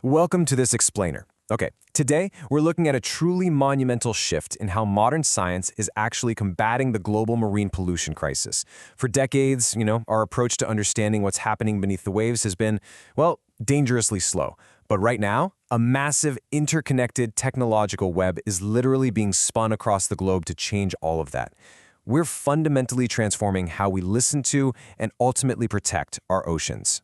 Welcome to this explainer. Okay, today we're looking at a truly monumental shift in how modern science is actually combating the global marine pollution crisis. For decades, our approach to understanding what's happening beneath the waves has been, well, dangerously slow. But right now, a massive interconnected technological web is literally being spun across the globe to change all of that. We're fundamentally transforming how we listen to and ultimately protect our oceans.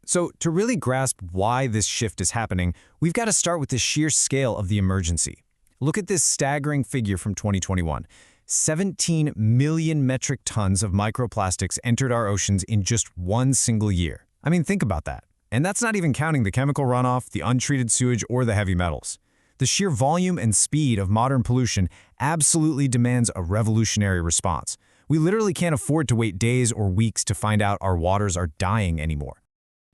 So to really grasp why this shift is happening, we've got to start with the sheer scale of the emergency. Look at this staggering figure from 2021. 17 million metric tons of microplastics entered our oceans in just one single year. I mean, think about that. And that's not even counting the chemical runoff, the untreated sewage, or the heavy metals. The sheer volume and speed of modern pollution absolutely demands a revolutionary response. We literally can't afford to wait days or weeks to find out our waters are dying anymore.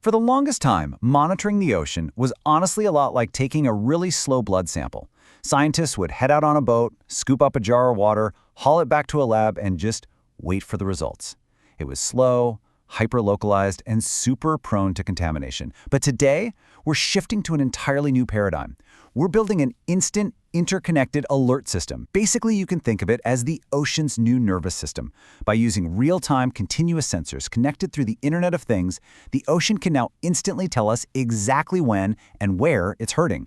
For the longest time, monitoring the ocean was honestly a lot like taking a really slow blood sample. Scientists would head out on a boat, scoop up a jar of water, haul it back to a lab, and just wait for the results. It was slow, hyper-localized, and super prone to contamination. But today, we're shifting to an entirely new paradigm. We're building an instant, interconnected alert system. Basically, you can think of it as the ocean's new nervous system. By using real-time, continuous sensors connected through the Internet of Things, the ocean can now instantly tell us exactly when and where it's hurting.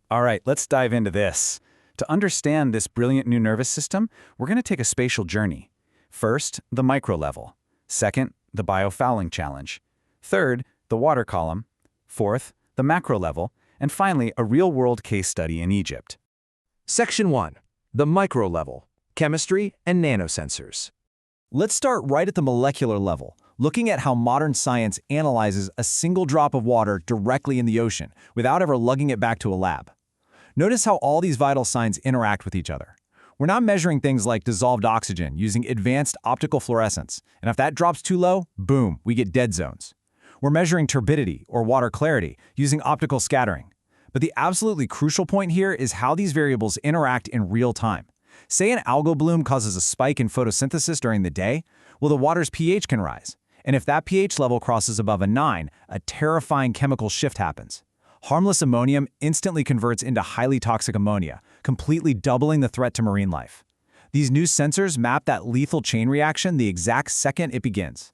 All right, let's dive into this. To understand this brilliant new nervous system, we're going to take a spatial journey. First, the micro level. Second, the biofouling challenge. Third, the water column. Fourth, the macro level. And finally, a real-world case study in Egypt. Section 1. The micro level. Chemistry and nanosensors. Let's start right at the molecular level, looking at how modern science analyzes a single drop of water directly in the ocean without ever lugging it back to a lab. Notice how all these vital signs interact with each other. We're not measuring things like dissolved oxygen using advanced optical fluorescence, and if that drops too low, boom, we get dead zones. We're measuring turbidity or water clarity using optical scattering. But the absolutely crucial point here is how these variables interact in real time. Say an algal bloom causes a spike in photosynthesis during the day, well, the water's pH can rise. And if that pH level crosses above a 9, a terrifying chemical shift happens. Harmless ammonium instantly converts into highly toxic ammonia, completely doubling the threat to marine life. These new sensors map that lethal chain reaction the exact second it begins.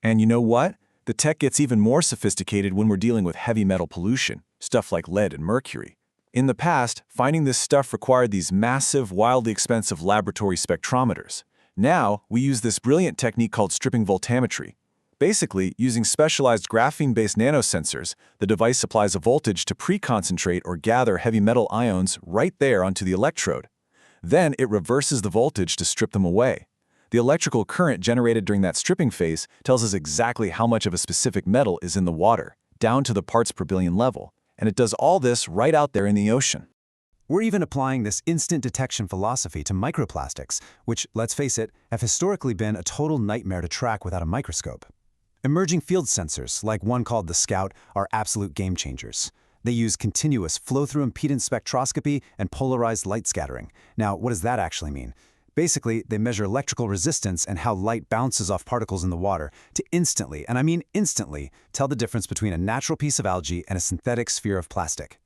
And you know what? The tech gets even more sophisticated when we're dealing with heavy metal pollution, stuff like lead and mercury. In the past, finding this stuff required these massive, wildly expensive laboratory spectrometers. Now, we use this brilliant technique called stripping voltammetry. Basically, using specialized graphene-based nanosensors, the device applies a voltage to pre-concentrate or gather heavy metal ions right there onto the electrode. Then it reverses the voltage to strip them away. The electrical current generated during that stripping phase tells us exactly how much of a specific metal is in the water, down to the parts per billion level. And it does all this right out there in the ocean. We're even applying this instant detection philosophy to microplastics, which, let's face it, have historically been a total nightmare to track without a microscope. Emerging field sensors, like one called the Scout, are absolute game changers. They use continuous flow-through impedance spectroscopy and polarized light scattering. Now, what does that actually mean? Basically, they measure electrical resistance and how light bounces off particles in the water to instantly, and I mean instantly, tell the difference between a natural piece of algae and a synthetic sphere of plastic.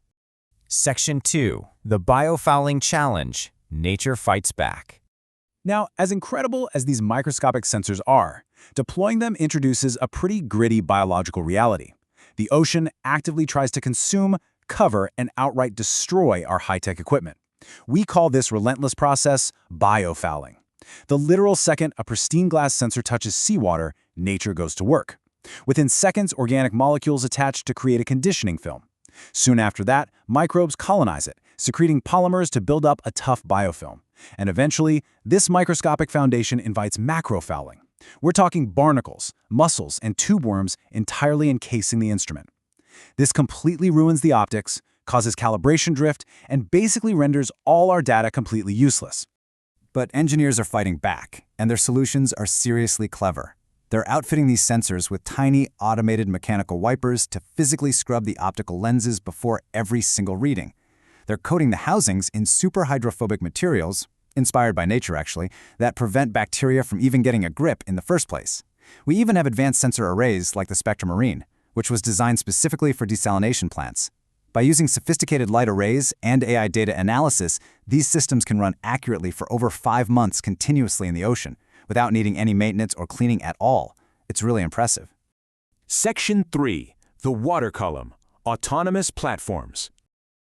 Section 2. The biofouling challenge. Nature fights back. Now, as incredible as these microscopic sensors are, deploying them introduces a pretty gritty biological reality. The ocean actively tries to consume, cover, and outright destroy our high-tech equipment. We call this relentless process biofouling. The literal second a pristine glass sensor touches seawater, nature goes to work. Within seconds, organic molecules attach to create a conditioning film. Soon after that, microbes colonize it, secreting polymers to build up a tough biofilm. And eventually, this microscopic foundation invites macrofouling. We're talking barnacles, mussels, and tube worms entirely encasing the instrument. This completely ruins the optics, causes calibration drift, and basically renders all our data completely useless. But engineers are fighting back, and their solutions are seriously clever. They're outfitting these sensors with tiny, automated mechanical wipers to physically scrub the optical lenses before every single reading. They're coating the housings in super hydrophobic materials, inspired by nature actually, that prevent bacteria from even getting a grip in the first place. We even have advanced sensor arrays like the Spectra Marine, which was designed specifically for desalination plants. By using sophisticated light arrays and AI data analysis, these systems can run accurately for over 5 months continuously in the ocean, without needing any maintenance or cleaning at all. It's really impressive. Section 3. The water column. Autonomous platforms.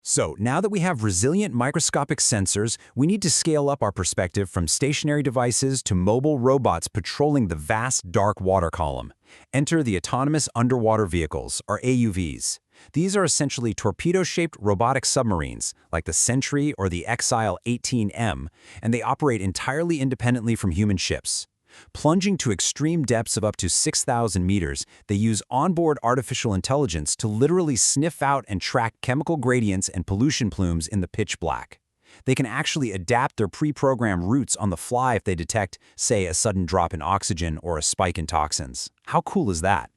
So now that we have resilient microscopic sensors, we need to scale up our perspective from stationary devices to mobile robots patrolling the vast dark water column. Enter the Autonomous Underwater Vehicles, or AUVs. These are essentially torpedo-shaped robotic submarines, like the Sentry or the Exile 18M, and they operate entirely independently from human ships. Plunging to extreme depths of up to 6,000 meters, they use onboard artificial intelligence to literally sniff out and track chemical gradients and pollution plumes in the pitch black. They can actually adapt their pre-programmed routes on the fly if they detect, say, a sudden drop in oxygen or a spike in toxins. How cool is that?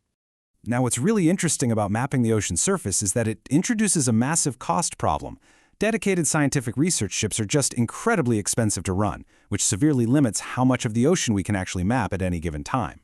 Now, what's really interesting about mapping the ocean surface is that it introduces a massive cost problem. Dedicated scientific research ships are just incredibly expensive to run, which severely limits how much of the ocean we can actually map at any given time.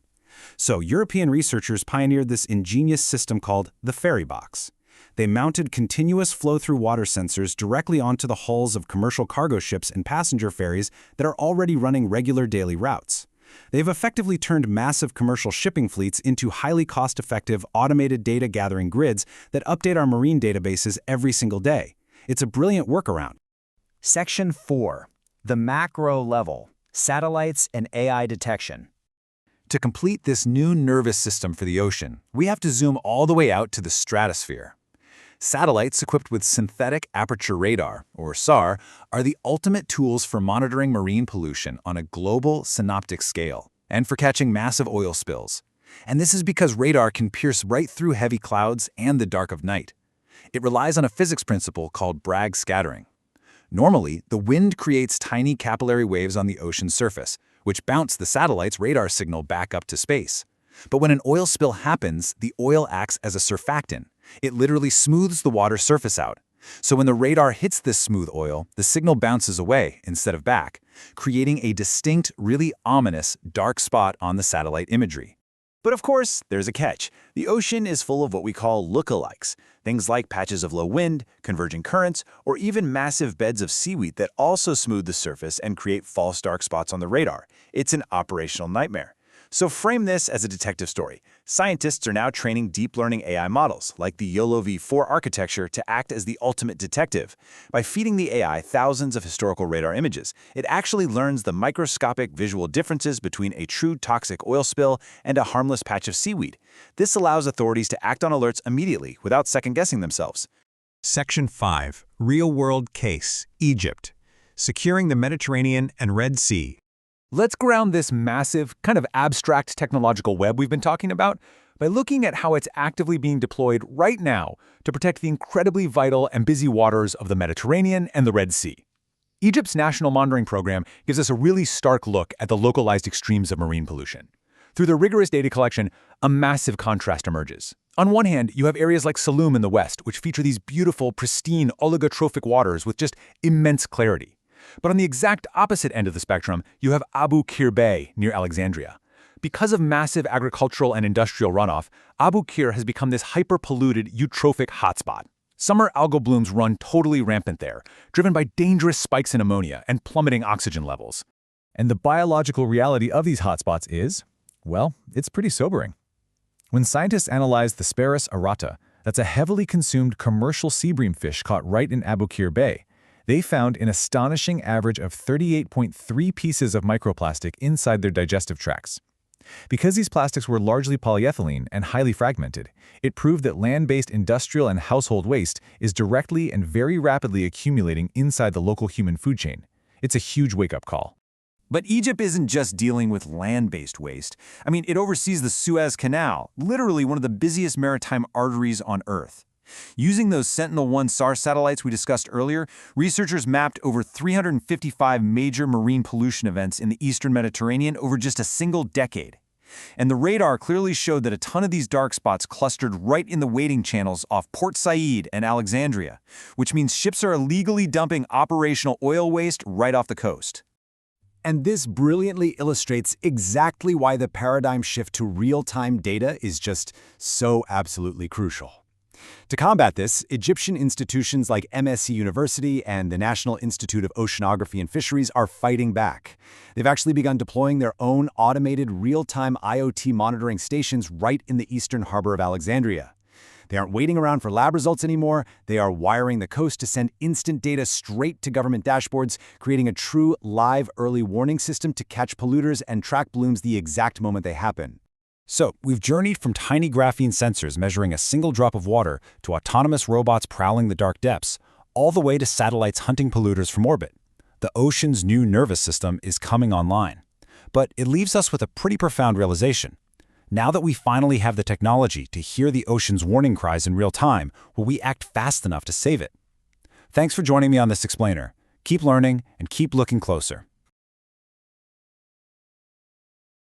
So, European researchers pioneered this ingenious system called the ferry box. They mounted continuous flow-through water sensors directly onto the hulls of commercial cargo ships and passenger ferries that are already running regular daily routes. They've effectively turned massive commercial shipping fleets into highly cost-effective automated data-gathering grids that update our marine databases every single day. It's a brilliant workaround. Section 4. The macro level. Satellites and AI detection. To complete this new nervous system for the ocean, we have to zoom all the way out to the stratosphere. Satellites equipped with synthetic aperture radar, or SAR, are the ultimate tools for monitoring marine pollution on a global synoptic scale and for catching massive oil spills. And this is because radar can pierce right through heavy clouds and the dark of night. It relies on a physics principle called Bragg scattering. Normally, the wind creates tiny capillary waves on the ocean surface, which bounce the satellite's radar signal back up to space. But when an oil spill happens, the oil acts as a surfactant. It literally smooths the water surface out. So when the radar hits this smooth oil, the signal bounces away instead of back, creating a distinct, really ominous, dark spot on the satellite imagery. But of course, there's a catch. The ocean is full of what we call lookalikes, things like patches of low wind, converging currents, or even massive beds of seaweed that also smooth the surface and create false dark spots on the radar. It's an operational nightmare. So frame this as a detective story. Scientists are now training deep learning AI models, like the YOLO v4 architecture, to act as the ultimate detective. By feeding the AI thousands of historical radar images, it actually learns the microscopic visual differences between a true toxic oil spill and a harmless patch of seaweed. This allows authorities to act on alerts immediately without second-guessing themselves. Section 5. Real-world case. Egypt. Securing the Mediterranean and Red Sea. Let's ground this massive, kind of abstract technological web we've been talking about by looking at how it's actively being deployed right now to protect the incredibly vital and busy waters of the Mediterranean and the Red Sea. Egypt's National Monitoring Program gives us a really stark look at the localized extremes of marine pollution. Through the rigorous data collection, a massive contrast emerges. On one hand, you have areas like Saloum in the west, which feature these beautiful, pristine, oligotrophic waters with just immense clarity. But on the exact opposite end of the spectrum, you have Abu Qir Bay near Alexandria. Because of massive agricultural and industrial runoff, Abu Qir has become this hyper-polluted eutrophic hotspot. Summer algal blooms run totally rampant there, driven by dangerous spikes in ammonia and plummeting oxygen levels. And the biological reality of these hotspots is, well, it's pretty sobering. When scientists analyzed the Sparus aurata, that's a heavily consumed commercial sea bream fish caught right in Abu Qir Bay, they found an astonishing average of 38.3 pieces of microplastic inside their digestive tracts. Because these plastics were largely polyethylene and highly fragmented, it proved that land-based industrial and household waste is directly and very rapidly accumulating inside the local human food chain. It's a huge wake-up call. But Egypt isn't just dealing with land-based waste. I mean, it oversees the Suez Canal, literally one of the busiest maritime arteries on Earth. Using those Sentinel-1 SAR satellites we discussed earlier, researchers mapped over 355 major marine pollution events in the eastern Mediterranean over just a single decade. And the radar clearly showed that a ton of these dark spots clustered right in the waiting channels off Port Said and Alexandria, which means ships are illegally dumping operational oil waste right off the coast. And this brilliantly illustrates exactly why the paradigm shift to real-time data is just so absolutely crucial. To combat this, Egyptian institutions like MSc University and the National Institute of Oceanography and Fisheries are fighting back. They've actually begun deploying their own automated real-time IoT monitoring stations right in the eastern harbor of Alexandria. They aren't waiting around for lab results anymore. They are wiring the coast to send instant data straight to government dashboards, creating a true live early warning system to catch polluters and track blooms the exact moment they happen. So, we've journeyed from tiny graphene sensors measuring a single drop of water to autonomous robots prowling the dark depths, all the way to satellites hunting polluters from orbit. The ocean's new nervous system is coming online. But it leaves us with a pretty profound realization. Now that we finally have the technology to hear the ocean's warning cries in real time, will we act fast enough to save it? Thanks for joining me on this explainer. Keep learning and keep looking closer.